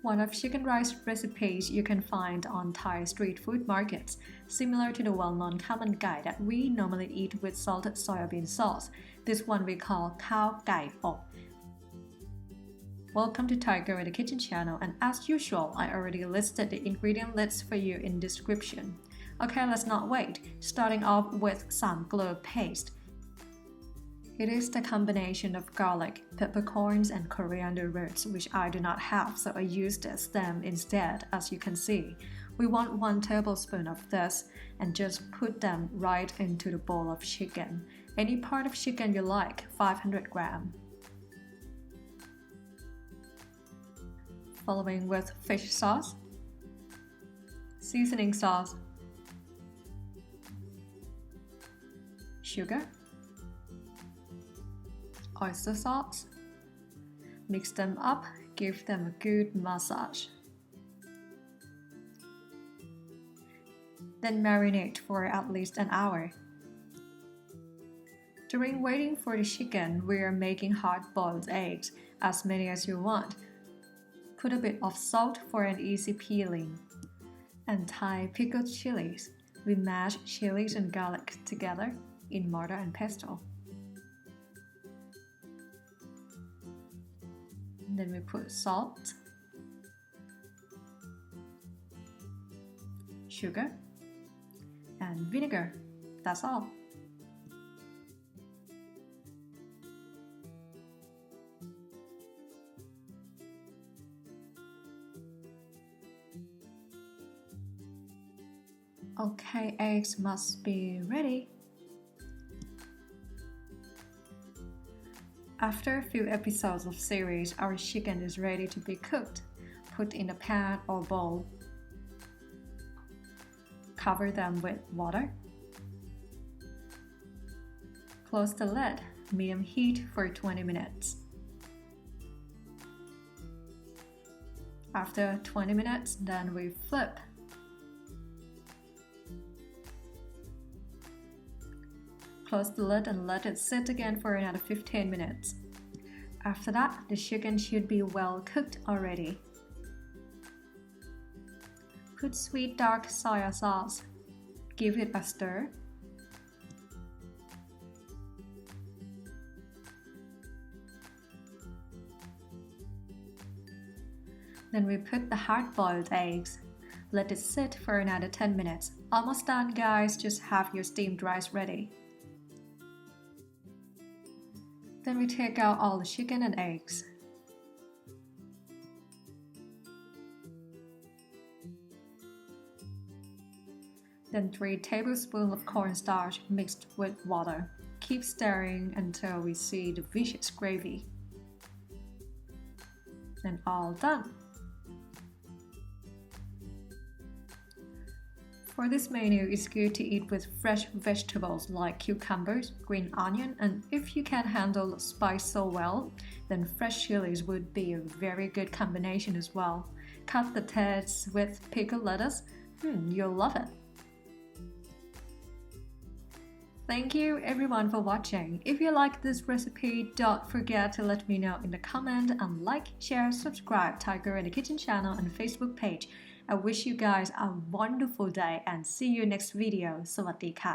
One of chicken rice recipes you can find on Thai street food markets, similar to the well-known Khao Mun Gai that we normally eat with salted soybean sauce. This one we call Khao Na Gai Ob. Welcome to Thai Girl in the Kitchen channel, and as usual, I already listed the ingredient list for you in description. Okay, let's not wait. Starting off with Sam-Kler paste. It is the combination of garlic, peppercorns, and coriander roots, which I do not have, so I used the stem instead, as you can see. We want 1 tablespoon of this, and just put them right into the bowl of chicken. Any part of chicken you like, 500 grams. Following with fish sauce, seasoning sauce, sugar, oyster sauce. Mix them up, give them a good massage. Then marinate for at least an hour. During waiting for the chicken, we are making hard-boiled eggs, as many as you want. Put a bit of salt for an easy peeling. And Thai pickled chilies. We mash chilies and garlic together in mortar and pestle. Then we put salt, sugar, and vinegar. That's all. Okay, eggs must be ready. After a few episodes of series, our chicken is ready to be cooked. Put in a pan or bowl. Cover them with water. Close the lid, medium heat for 20 minutes. After 20 minutes, then we flip. Close the lid and let it sit again for another 15 minutes. After that, the chicken should be well cooked already. Put sweet dark soy sauce. Give it a stir. Then we put the hard-boiled eggs. Let it sit for another 10 minutes. Almost done, guys. Just have your steamed rice ready. Then we take out all the chicken and eggs. Then 3 tablespoons of cornstarch mixed with water. Keep stirring until we see the viscous gravy. And all done. For this menu, it's good to eat with fresh vegetables like cucumbers, green onion, and if you can't handle the spice so well, then fresh chilies would be a very good combination as well. Cut the heads with pickled lettuce. You'll love it. Thank you everyone for watching. If you like this recipe, don't forget to let me know in the comment and like, share, subscribe Thai Girl in the Kitchen channel and Facebook page. I wish you guys a wonderful day and see you next video. สวัสดีค่ะ